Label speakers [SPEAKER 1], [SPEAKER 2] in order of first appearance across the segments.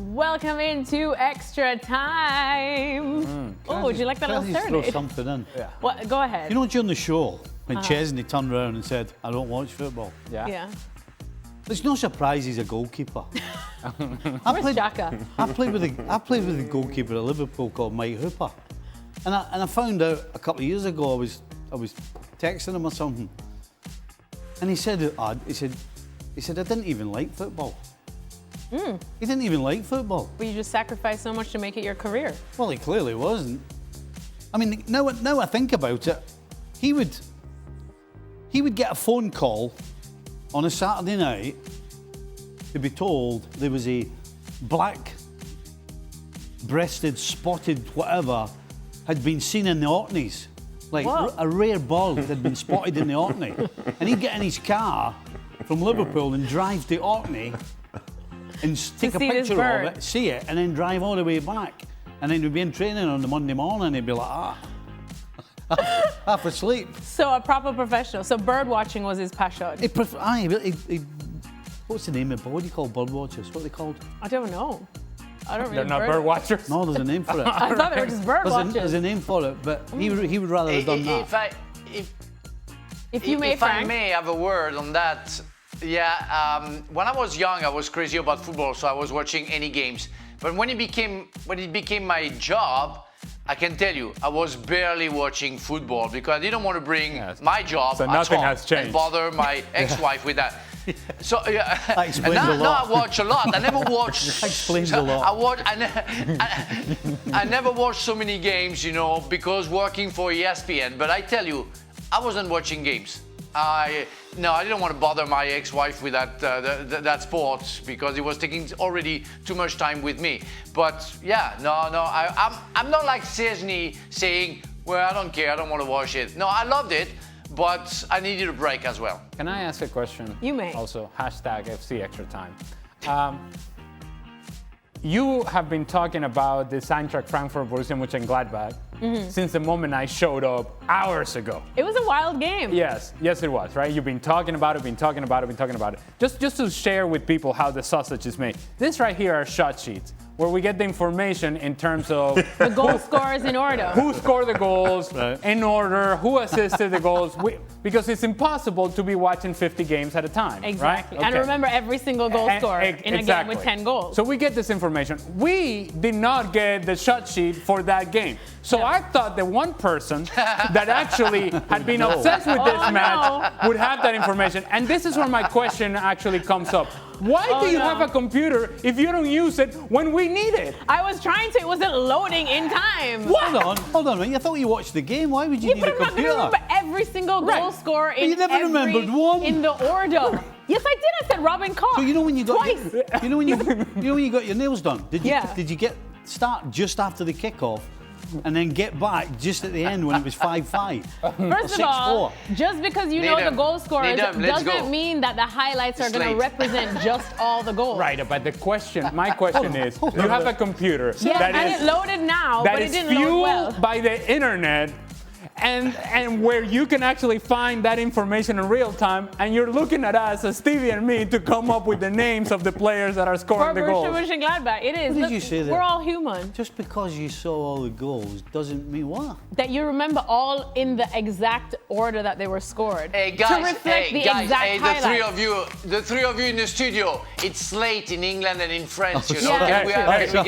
[SPEAKER 1] Welcome into Extra Time. Oh, would you like that little
[SPEAKER 2] Can I just throw
[SPEAKER 1] serenade?
[SPEAKER 2] something in?
[SPEAKER 3] Yeah.
[SPEAKER 1] What? Go ahead.
[SPEAKER 2] You know, during the show, when Chesney turned around and said, I don't watch football.
[SPEAKER 1] Yeah.
[SPEAKER 2] There's no surprise he's a goalkeeper.
[SPEAKER 1] Where's Xhaka?
[SPEAKER 2] I played with the goalkeeper at Liverpool called Mike Hooper. And I found out a couple of years ago, I was texting him or something. And he said, I didn't even like football. He didn't even like football.
[SPEAKER 1] But you just sacrificed so much to make it your career.
[SPEAKER 2] Well, he clearly wasn't. I mean, now I think about it, he would get a phone call on a Saturday night to be told there was a black-breasted, spotted whatever had been seen in the Orkneys. Like
[SPEAKER 1] What?
[SPEAKER 2] a rare bird had been spotted in the Orkney. And he'd get in his car from Liverpool and drive to Orkney and take a
[SPEAKER 1] see this
[SPEAKER 2] picture
[SPEAKER 1] bird.
[SPEAKER 2] of it, see it, and then drive all the way back. And then we'd be in training on the Monday morning, he'd be like, half asleep.
[SPEAKER 1] So a proper professional. So bird watching was his passion.
[SPEAKER 2] What's the name of it? What do you call bird watchers? What are they called?
[SPEAKER 1] I don't know. I don't really.
[SPEAKER 3] They're not bird watchers.
[SPEAKER 2] No, there's a name for it.
[SPEAKER 1] I thought they were just bird watchers.
[SPEAKER 2] There's a name for it, but he would rather have done that.
[SPEAKER 1] If you may,
[SPEAKER 4] if I
[SPEAKER 1] Frank.
[SPEAKER 4] may have a word on that, when I was young, I was crazy about football, so I was watching any games. But when it became my job, I can tell you, I was barely watching football because I didn't want to bring my job
[SPEAKER 3] So
[SPEAKER 4] at
[SPEAKER 3] nothing
[SPEAKER 4] home
[SPEAKER 3] has changed.
[SPEAKER 4] and bother my ex-wife with that. So
[SPEAKER 2] That explains
[SPEAKER 4] now,
[SPEAKER 2] a lot.
[SPEAKER 4] now I watch a lot. I never watched.
[SPEAKER 2] That explains a lot.
[SPEAKER 4] I never watched so many games, because working for ESPN. But I tell you, I wasn't watching games. I didn't want to bother my ex-wife with that sport because it was taking already too much time with me. But I'm not like Chesney saying, well, I don't care, I don't want to watch it. No, I loved it, but I needed a break as well.
[SPEAKER 3] Can I ask a question?
[SPEAKER 1] You may.
[SPEAKER 3] Also, #FC Extra Time. You have been talking about the Eintracht Frankfurt Borussia Mönchengladbach since the moment I showed up hours ago.
[SPEAKER 1] It was a wild game.
[SPEAKER 3] Yes, it was, right? You've been talking about it. Just to share with people how the sausage is made. This right here are shot sheets where we get the information in terms of
[SPEAKER 1] The goal scorers in order.
[SPEAKER 3] who scored the goals,
[SPEAKER 2] Right.
[SPEAKER 3] in order, who assisted the goals, because it's impossible to be watching 50 games at a time,
[SPEAKER 1] Exactly.
[SPEAKER 3] right?
[SPEAKER 1] And
[SPEAKER 3] Okay.
[SPEAKER 1] remember every single goal scorer in a game with 10 goals.
[SPEAKER 3] So we get this information. We did not get the shot sheet for that game. So
[SPEAKER 1] No.
[SPEAKER 3] I thought that one person that actually had been obsessed with this match would have that information. And this is where my question actually comes up. Why do you have a computer if you don't use it when we need it?
[SPEAKER 1] I was trying to, it wasn't loading in time.
[SPEAKER 2] Hold on a minute. I thought you watched the game. Why would you
[SPEAKER 1] Yeah,
[SPEAKER 2] need
[SPEAKER 1] but
[SPEAKER 2] a
[SPEAKER 1] I'm not going to
[SPEAKER 2] computer?
[SPEAKER 1] remember every single goal scorer in
[SPEAKER 2] you never
[SPEAKER 1] every,
[SPEAKER 2] remembered one.
[SPEAKER 1] in the order. Yes, I did. I said Robin Koch.
[SPEAKER 2] So you know when you got
[SPEAKER 1] twice.
[SPEAKER 2] when you got your nails done? Did you start just after the kickoff and then get back just at the end when it was 5-5?
[SPEAKER 1] First of all, just because you know the
[SPEAKER 4] Nedum,
[SPEAKER 1] goal scorers
[SPEAKER 4] Nedum, let's
[SPEAKER 1] doesn't
[SPEAKER 4] go.
[SPEAKER 1] mean that the highlights are
[SPEAKER 4] It's
[SPEAKER 1] going to
[SPEAKER 4] late.
[SPEAKER 1] represent just all the goals.
[SPEAKER 3] Right, but my question is, you have a computer
[SPEAKER 1] Yeah,
[SPEAKER 3] that
[SPEAKER 1] and
[SPEAKER 3] is
[SPEAKER 1] it loaded now,
[SPEAKER 3] that
[SPEAKER 1] but it
[SPEAKER 3] is
[SPEAKER 1] didn't load
[SPEAKER 3] fueled
[SPEAKER 1] well.
[SPEAKER 3] by the internet and where you can actually find that information in real time, and you're looking at us, as Stevie and me, to come up with the names of the players that are
[SPEAKER 1] For
[SPEAKER 3] scoring the
[SPEAKER 1] Borussia
[SPEAKER 3] goals.
[SPEAKER 1] Mönchengladbach, it is.
[SPEAKER 2] What did
[SPEAKER 1] Look,
[SPEAKER 2] you say there?
[SPEAKER 1] we're all human.
[SPEAKER 2] Just because you saw all the goals doesn't mean what?
[SPEAKER 1] That you remember all in the exact order that they were scored.
[SPEAKER 4] Hey guys,
[SPEAKER 1] to reflect the exact
[SPEAKER 4] the
[SPEAKER 1] highlights.
[SPEAKER 4] three of you in the studio. It's late in England and in France,
[SPEAKER 1] Yeah,
[SPEAKER 4] Can we get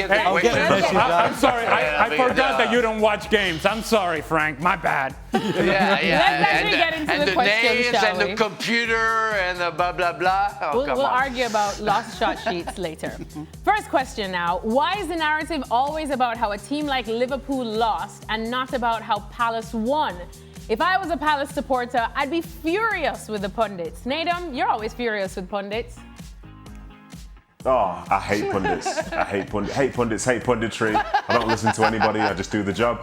[SPEAKER 4] the
[SPEAKER 2] I'll get the
[SPEAKER 4] question?
[SPEAKER 2] message out.
[SPEAKER 3] I'm sorry, I
[SPEAKER 4] Yeah,
[SPEAKER 3] forgot that you don't watch games. I'm sorry, Frank, my bad.
[SPEAKER 1] Let's actually get into
[SPEAKER 4] and
[SPEAKER 1] the questions,
[SPEAKER 4] names
[SPEAKER 1] shall
[SPEAKER 4] and
[SPEAKER 1] we?
[SPEAKER 4] the computer and the blah blah blah. Oh, come
[SPEAKER 1] We'll
[SPEAKER 4] on.
[SPEAKER 1] argue about lost shot sheets later. First question now. Why is the narrative always about how a team like Liverpool lost and not about how Palace won? If I was a Palace supporter, I'd be furious with the pundits. Nedum, you're always furious with pundits.
[SPEAKER 5] Oh, I hate pundits. Hate pundits, hate punditry. I don't listen to anybody, I just do the job.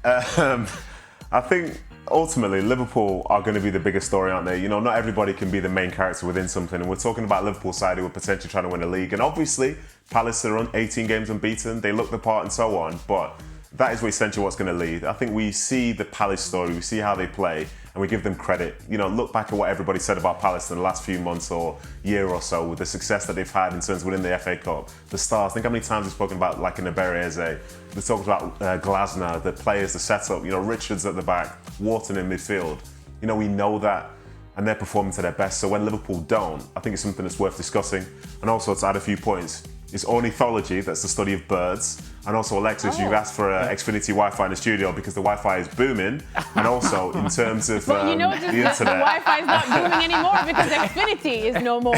[SPEAKER 5] I think ultimately Liverpool are going to be the biggest story, aren't they? Not everybody can be the main character within something. And we're talking about Liverpool side who are potentially trying to win a league. And obviously, Palace are on 18 games unbeaten. They look the part and so on. But that is essentially what's going to lead. I think we see the Palace story. We see how they play. and we give them credit. You know, look back at what everybody said about Palace in the last few months or year or so with the success that they've had in terms of winning the FA Cup, the stars. Think how many times we've spoken about like an Ebereeze. We talked about Glasner, the players, the setup. You know, Richards at the back, Wharton in midfield. You know, we know that, and they're performing to their best. So when Liverpool don't, I think it's something that's worth discussing. And also, to add a few points, it's ornithology, that's the study of birds. And also, Alexis, you've asked for Xfinity Wi-Fi in the studio because the Wi-Fi is booming. And also, in terms of
[SPEAKER 1] Well, you know,
[SPEAKER 5] the
[SPEAKER 1] the
[SPEAKER 5] internet.
[SPEAKER 1] Wi-Fi is not booming anymore because Xfinity is no more.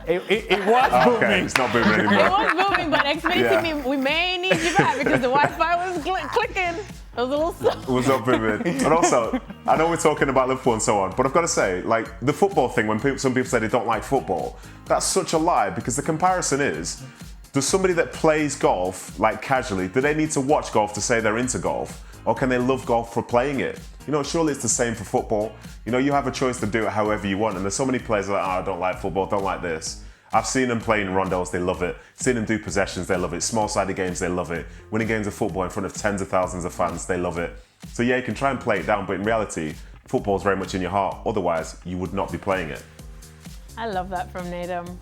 [SPEAKER 3] It was booming.
[SPEAKER 5] Okay, it's not booming
[SPEAKER 1] It
[SPEAKER 5] anymore.
[SPEAKER 1] was booming, but Xfinity, we may need you back because the Wi-Fi was clicking. It was a little slow.
[SPEAKER 5] It was not booming. And also, I know we're talking about Liverpool and so on, but I've got to say, like, the football thing, when some people say they don't like football, that's such a lie because the comparison is, does somebody that plays golf, like casually, do they need to watch golf to say they're into golf? Or can they love golf for playing it? You know, surely it's the same for football. You know, you have a choice to do it however you want. And there's so many players that are like, oh, I don't like football, don't like this. I've seen them playing rondos, they love it. Seen them do possessions, they love it. Small-sided games, they love it. Winning games of football in front of tens of thousands of fans, they love it. So yeah, you can try and play it down, but in reality, football is very much in your heart. Otherwise, you would not be playing it.
[SPEAKER 1] I love that from Nedum.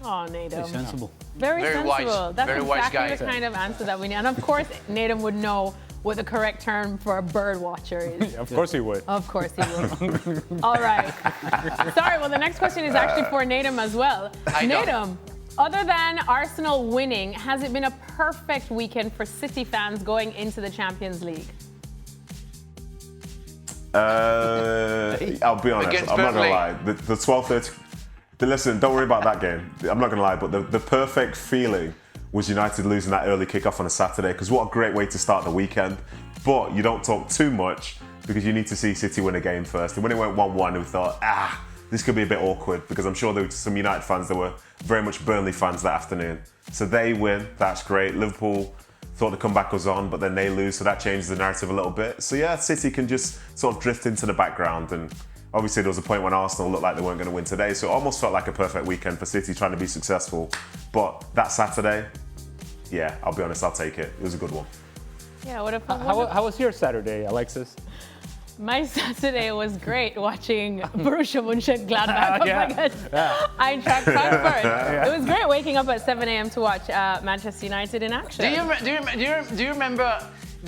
[SPEAKER 1] Oh, Nedum.
[SPEAKER 2] Very sensible.
[SPEAKER 1] Very sensible.
[SPEAKER 4] wise.
[SPEAKER 1] That's
[SPEAKER 4] Very wise
[SPEAKER 1] exactly
[SPEAKER 4] guy.
[SPEAKER 1] the kind of answer that we need. And of course, Nedum would know what the correct term for a bird watcher is.
[SPEAKER 3] Of course he would.
[SPEAKER 1] Of course he would. All right. Sorry, well, the next question is actually for Nedum as well.
[SPEAKER 4] I know.
[SPEAKER 1] Nedum, other than Arsenal winning, has it been a perfect weekend for City fans going into the Champions League?
[SPEAKER 5] I'll be honest,
[SPEAKER 4] Against
[SPEAKER 5] I'm not
[SPEAKER 4] Burnley.
[SPEAKER 5] gonna lie. The 12:30. Listen, don't worry about that game. I'm not gonna lie, but the perfect feeling was United losing that early kickoff on a Saturday, because what a great way to start the weekend. But you don't talk too much because you need to see City win a game first. And when it went 1-1, we thought, this could be a bit awkward, because I'm sure there were some United fans that were very much Burnley fans that afternoon. So they win, that's great. Liverpool thought the comeback was on, but then they lose, so that changes the narrative a little bit. So yeah, City can just sort of drift into the background, and obviously there was a point when Arsenal looked like they weren't going to win today, so it almost felt like a perfect weekend for City trying to be successful. But that Saturday, yeah, I'll be honest, I'll take it. It was a good one.
[SPEAKER 1] Yeah, what a fun
[SPEAKER 3] How was your Saturday, Alexis?
[SPEAKER 1] My Saturday was great watching Borussia Mönchengladbach
[SPEAKER 3] Yeah.
[SPEAKER 1] up against Eintracht Frankfurt. It was great waking up at 7 a.m. to watch Manchester United in action.
[SPEAKER 4] Do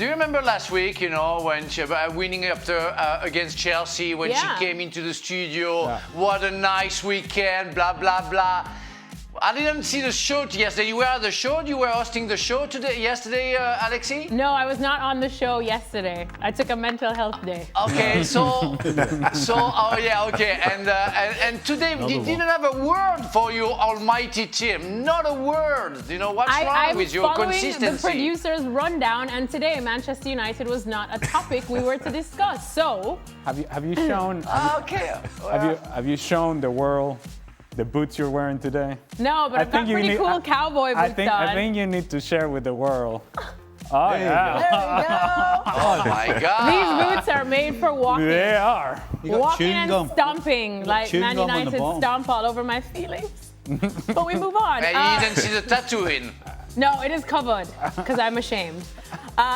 [SPEAKER 4] you remember last week, you know, when she winning after against Chelsea, when
[SPEAKER 1] Yeah.
[SPEAKER 4] she came into the studio?
[SPEAKER 3] Yeah.
[SPEAKER 4] What a nice weekend, blah, blah, blah. I didn't see the show yesterday. You were at the show? You were hosting the show yesterday, Alexi?
[SPEAKER 1] No, I was not on the show yesterday. I took a mental health day.
[SPEAKER 4] Okay, oh yeah, okay, and today we didn't have a word for your almighty team. Not a word. You know what's
[SPEAKER 1] I
[SPEAKER 4] wrong
[SPEAKER 1] was
[SPEAKER 4] with your
[SPEAKER 1] following
[SPEAKER 4] consistency?
[SPEAKER 1] the producer's rundown, and today Manchester United was not a topic we were to discuss. So,
[SPEAKER 3] Have you shown
[SPEAKER 4] Okay.
[SPEAKER 3] have you shown the world the boots you're wearing today?
[SPEAKER 1] no, but I've got pretty cool cowboy boots on.
[SPEAKER 3] I think you need to share with the world. Oh
[SPEAKER 2] There you
[SPEAKER 3] yeah,
[SPEAKER 1] There we go.
[SPEAKER 4] Oh my God.
[SPEAKER 1] These boots are made for walking.
[SPEAKER 3] they are.
[SPEAKER 2] You got
[SPEAKER 1] Walking
[SPEAKER 2] chewing
[SPEAKER 1] and
[SPEAKER 2] gum.
[SPEAKER 1] stomping like
[SPEAKER 2] chewing
[SPEAKER 1] Man
[SPEAKER 2] gum on the
[SPEAKER 1] United
[SPEAKER 2] bottom.
[SPEAKER 1] stomp all over my feelings. But we move on.
[SPEAKER 4] And you didn't see the tattoo in.
[SPEAKER 1] No, it is covered because I'm ashamed.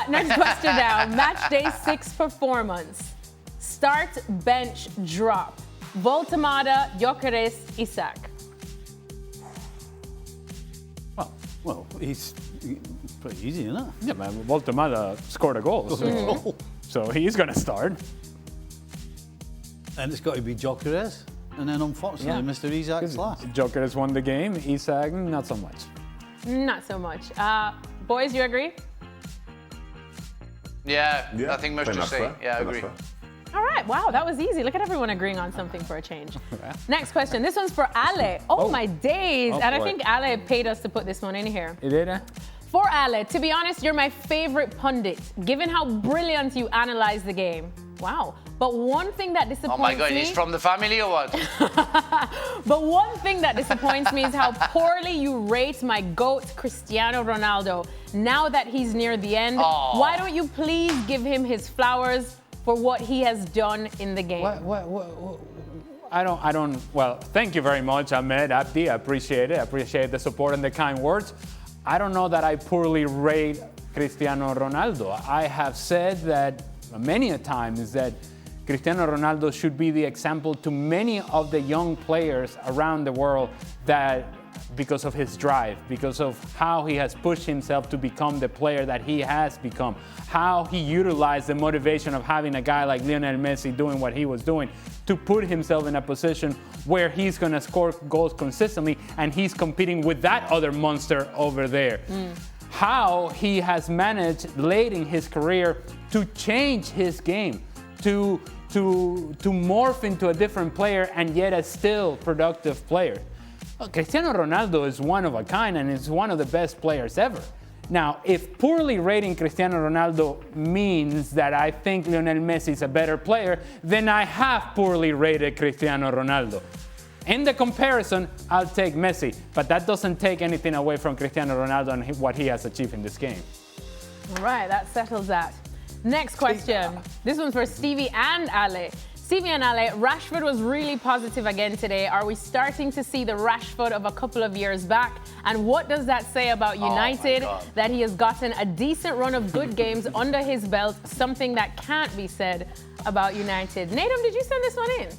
[SPEAKER 1] Next question now. Match day 6 performance. Start, bench, drop. Voltemada, Gyökeres, Isak.
[SPEAKER 2] Well, he's pretty easy, isn't it?
[SPEAKER 3] Yeah, man. Voltemada scored a goal, so he's gonna start.
[SPEAKER 2] And it's got to be Gyökeres. And then unfortunately, Mr. Isak's last.
[SPEAKER 3] Joker has won the game. Isak, not so much.
[SPEAKER 1] Not so much. Boys, you agree?
[SPEAKER 4] Yeah, nothing much to
[SPEAKER 5] that's
[SPEAKER 4] say.
[SPEAKER 5] fair.
[SPEAKER 4] Yeah, I
[SPEAKER 5] That's
[SPEAKER 4] agree.
[SPEAKER 5] fair.
[SPEAKER 1] All right, wow, that was easy. Look at everyone agreeing on something for a change. Next question. This one's for Ale. Oh, my days.
[SPEAKER 3] Oh,
[SPEAKER 1] and I
[SPEAKER 3] boy.
[SPEAKER 1] think Ale paid us to put this one in here.
[SPEAKER 3] You did it?
[SPEAKER 1] For Ale, to be honest, you're my favorite pundit, given how brilliant you analyze the game. Wow. But one thing that disappoints
[SPEAKER 4] Oh my God,
[SPEAKER 1] me...
[SPEAKER 4] he's from the family or what?
[SPEAKER 1] But one thing that disappoints me is how poorly you rate my GOAT, Cristiano Ronaldo. Now that he's near the end, why don't you please give him his flowers for what he has done in the game?
[SPEAKER 3] What? I don't. Well, thank you very much, Ahmed, Abdi. I appreciate it. I appreciate the support and the kind words. I don't know that I poorly rate Cristiano Ronaldo. I have said that many a times that Cristiano Ronaldo should be the example to many of the young players around the world that because of his drive, because of how he has pushed himself to become the player that he has become, how he utilized the motivation of having a guy like Lionel Messi doing what he was doing to put himself in a position where he's going to score goals consistently and he's competing with that other monster over there. How he has managed late in his career to change his game, to morph into a different player and yet a still productive player. Cristiano Ronaldo is one of a kind and is one of the best players ever. Now, if poorly rating Cristiano Ronaldo means that I think Lionel Messi is a better player, then I have poorly rated Cristiano Ronaldo. In the comparison, I'll take Messi, but that doesn't take anything away from Cristiano Ronaldo and what he has achieved in this game.
[SPEAKER 1] All right, that settles that. Next question. This one's for Stevie and Ale. Stevie and Ale, Rashford was really positive again today. Are we starting to see the Rashford of a couple of years back? And what does that say about United? That he has gotten a decent run of good games under his belt, something that can't be said about United. Nedum, did you send this one in?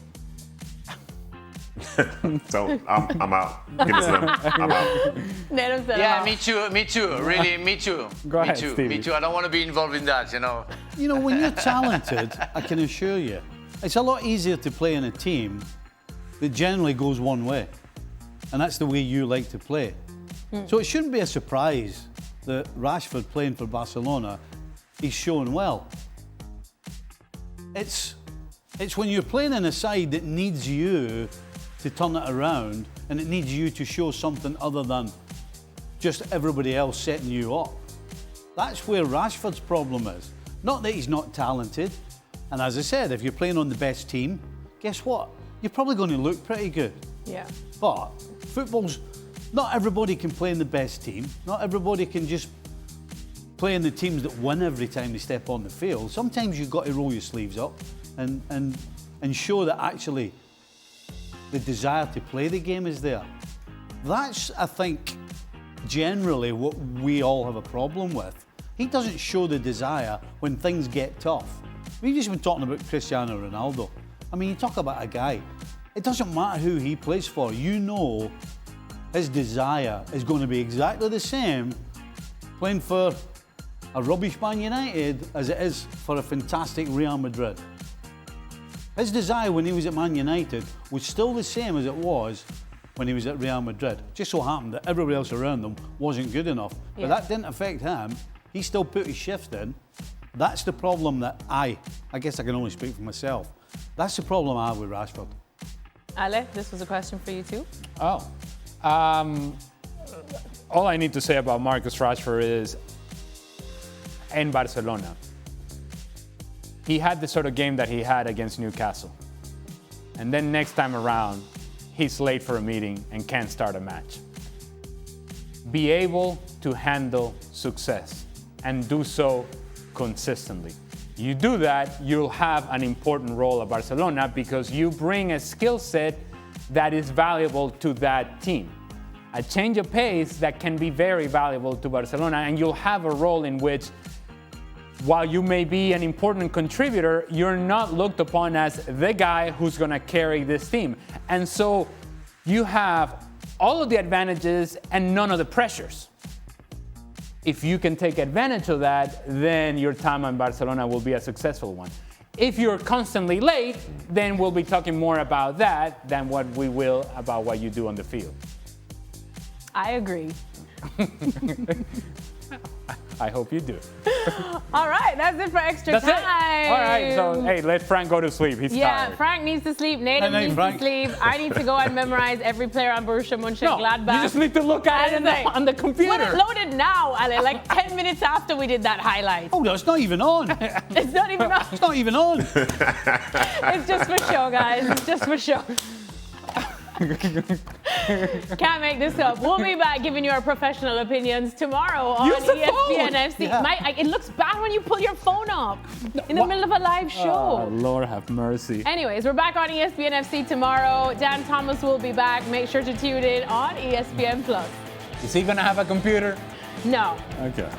[SPEAKER 5] So I'm out. Give it to them. I'm out.
[SPEAKER 1] Nedum said
[SPEAKER 4] Yeah,
[SPEAKER 1] I'm out.
[SPEAKER 4] me too. Really, me too.
[SPEAKER 3] Go ahead,
[SPEAKER 4] me too.
[SPEAKER 3] Stevie.
[SPEAKER 4] Me too. I don't want to be involved in that,
[SPEAKER 2] You know, when you're talented, I can assure you, it's a lot easier to play in a team that generally goes one way. And that's the way you like to play. So it shouldn't be a surprise that Rashford playing for Barcelona, he's shown well. It's when you're playing in a side that needs you to turn it around and it needs you to show something other than just everybody else setting you up. That's where Rashford's problem is. Not that he's not talented. And as I said, if you're playing on the best team, guess what? You're probably going to look pretty good.
[SPEAKER 1] Yeah.
[SPEAKER 2] But football's, not everybody can play in the best team. Not everybody can just play in the teams that win every time they step on the field. Sometimes you've got to roll your sleeves up and show that actually the desire to play the game is there. That's, I think, generally what we all have a problem with. He doesn't show the desire when things get tough. We've just been talking about Cristiano Ronaldo. I mean, you talk about a guy, it doesn't matter who he plays for. You know his desire is going to be exactly the same playing for a rubbish Man United as it is for a fantastic Real Madrid. His desire when he was at Man United was still the same as it was when he was at Real Madrid. Just so happened that everybody else around them wasn't good enough. But that didn't affect him. He still put his shift in. That's the problem that I guess I can only speak for myself. That's the problem I have with Rashford.
[SPEAKER 1] Ale, this was a question for you too.
[SPEAKER 3] All I need to say about Marcus Rashford is in Barcelona, he had the sort of game that he had against Newcastle. And then next time around, he's late for a meeting and can't start a match. Be able to handle success and do so consistently. You do that, you'll have an important role at Barcelona because you bring a skill set that is valuable to that team. A change of pace that can be very valuable to Barcelona, and you'll have a role in which, while you may be an important contributor, you're not looked upon as the guy who's going to carry this team. And so you have all of the advantages and none of the pressures. If you can take advantage of that, then your time in Barcelona will be a successful one. If you're constantly late, then we'll be talking more about that than what we will about what you do on the field.
[SPEAKER 1] I agree.
[SPEAKER 3] I hope you do.
[SPEAKER 1] All right, that's it for Extra
[SPEAKER 3] That's
[SPEAKER 1] Time.
[SPEAKER 3] it. All right, so hey, let Frank go to sleep. He's tired.
[SPEAKER 1] Frank needs to sleep. Nedum needs to sleep. I need to go and memorize every player on Borussia Mönchengladbach.
[SPEAKER 3] No, you just need to look at it on the computer.
[SPEAKER 1] When it's loaded now, Ale, like 10 minutes after we did that highlight.
[SPEAKER 2] Oh, no, it's not even on.
[SPEAKER 1] It's not even on.
[SPEAKER 2] It's not even on.
[SPEAKER 1] It's just for show, guys. It's just for show. Can't make this up. We'll be back giving you our professional opinions tomorrow on ESPN FC.
[SPEAKER 2] Yeah.
[SPEAKER 1] It looks bad when you pull your phone up in the middle of a live show.
[SPEAKER 3] Oh, Lord have mercy.
[SPEAKER 1] Anyways, we're back on ESPN FC tomorrow. Dan Thomas will be back. Make sure to tune in on ESPN Plus.
[SPEAKER 3] Is he going to have a computer?
[SPEAKER 1] No.
[SPEAKER 3] Okay.